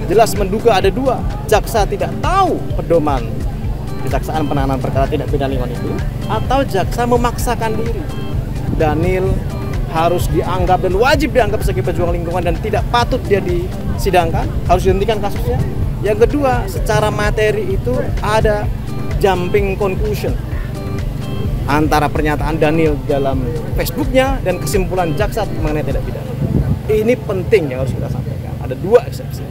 jelas menduga ada dua, jaksa tidak tahu pedoman Kejaksaan Penanganan Perkara Tindak Pidana Lingkungan itu, atau jaksa memaksakan diri. Daniel harus dianggap dan wajib dianggap sebagai pejuang lingkungan dan tidak patut dia disidangkan, harus dihentikan kasusnya. Yang kedua, secara materi itu ada jumping conclusion antara pernyataan Daniel dalam Facebooknya dan kesimpulan jaksa mengenai tindak pidana. Ini penting yang harus kita sampaikan. Ada dua eksepsi.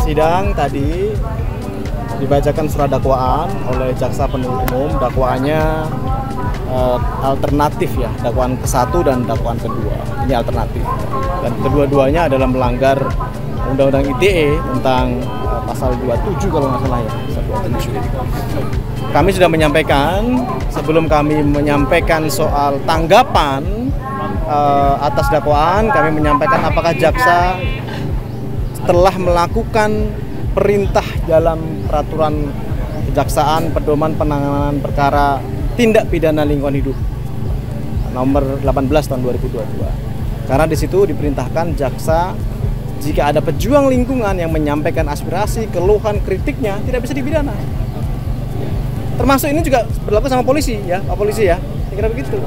Sidang tadi dibacakan surat dakwaan oleh jaksa penuntut umum. Dakwaannya alternatif ya, dakwaan ke-1 dan dakwaan kedua. Ini alternatif. Dan kedua-duanya adalah melanggar Undang-Undang ITE tentang pasal 27 kalau nggak salah ya. Pasal 27. Kami sudah menyampaikan, sebelum kami menyampaikan soal tanggapan atas dakwaan, kami menyampaikan apakah jaksa telah melakukan perintah dalam peraturan kejaksaan pedoman penanganan perkara tindak pidana lingkungan hidup nomor 18 tahun 2022. Karena di situ diperintahkan jaksa jika ada pejuang lingkungan yang menyampaikan aspirasi, keluhan, kritiknya tidak bisa dipidana. Termasuk ini juga berlaku sama polisi ya, Pak Polisi ya. Kira begitu.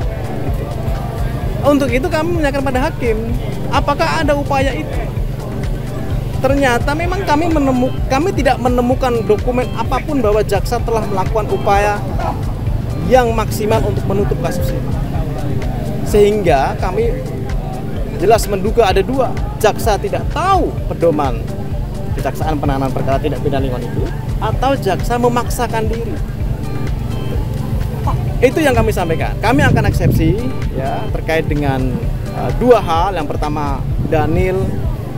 Untuk itu kami menanyakan pada hakim, apakah ada upaya itu? Ternyata memang kami tidak menemukan dokumen apapun bahwa jaksa telah melakukan upaya yang maksimal untuk menutup kasus ini. Sehingga kami jelas menduga ada dua, jaksa tidak tahu pedoman Kejaksaan Penanganan Perkara Tindak Pidana Lingkungan itu, atau jaksa memaksakan diri. Itu yang kami sampaikan. Kami akan eksepsi ya terkait dengan dua hal. Yang pertama, Daniel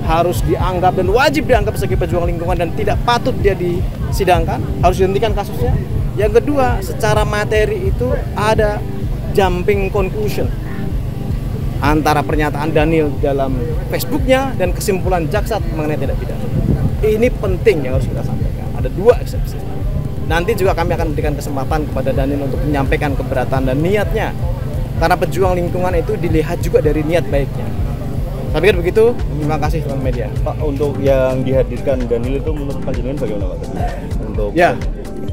harus dianggap dan wajib dianggap sebagai pejuang lingkungan dan tidak patut dia disidangkan, harus dihentikan kasusnya. Yang kedua, secara materi itu ada jumping conclusion antara pernyataan Daniel dalam Facebooknya dan kesimpulan jaksa mengenai tindak pidana. Ini penting yang harus kita sampaikan. Ada dua eksepsi. Nanti juga kami akan memberikan kesempatan kepada Daniel untuk menyampaikan keberatan dan niatnya. Karena pejuang lingkungan itu dilihat juga dari niat baiknya. Saya pikir begitu. Terima kasih teman media. Pak, untuk yang dihadirkan Daniel itu menurut panjenengan bagaimana Pak? Untuk ya,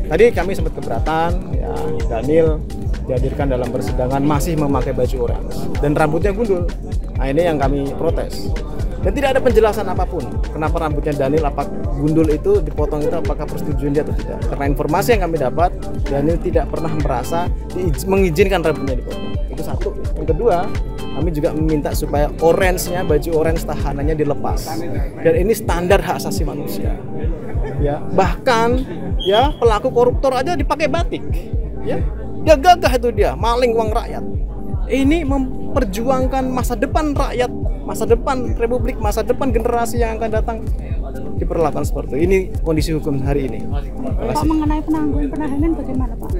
tadi kami sempat keberatan ya, Daniel dihadirkan dalam persidangan masih memakai baju orange dan rambutnya gundul. Nah, ini yang kami protes. Dan tidak ada penjelasan apapun kenapa rambutnya Daniel gundul itu dipotong itu apakah persetujuan dia atau tidak. Karena informasi yang kami dapat, Daniel tidak pernah merasa mengizinkan rambutnya dipotong. Itu satu. Yang kedua, kami juga meminta supaya orange-nya, baju orange tahanannya dilepas. Dan ini standar hak asasi manusia. Ya, bahkan ya pelaku koruptor aja dipakai batik. Ya, dia gagah itu dia, maling uang rakyat. Ini memperjuangkan masa depan rakyat, masa depan republik, masa depan generasi yang akan datang. Diperlakukan seperti itu. Ini kondisi hukum hari ini. Pak, mengenai penangguhan penahanan bagaimana Pak?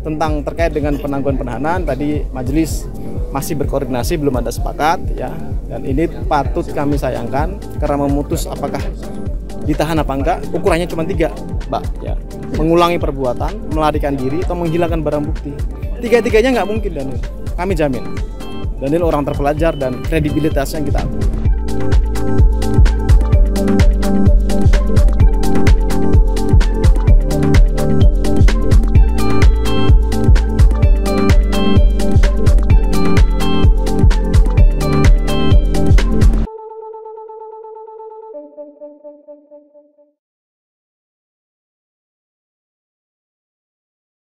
Tentang terkait dengan penangguhan penahanan tadi majelis masih berkoordinasi, belum ada sepakat ya. Dan ini patut kami sayangkan karena memutus apakah ditahan apa enggak. Ukurannya cuma 3, Mbak ya. Mengulangi perbuatan, melarikan diri atau menghilangkan barang bukti. Tiga-tiganya nggak mungkin Daniel. Kami jamin. Daniel orang terpelajar dan kredibilitasnya kita akui.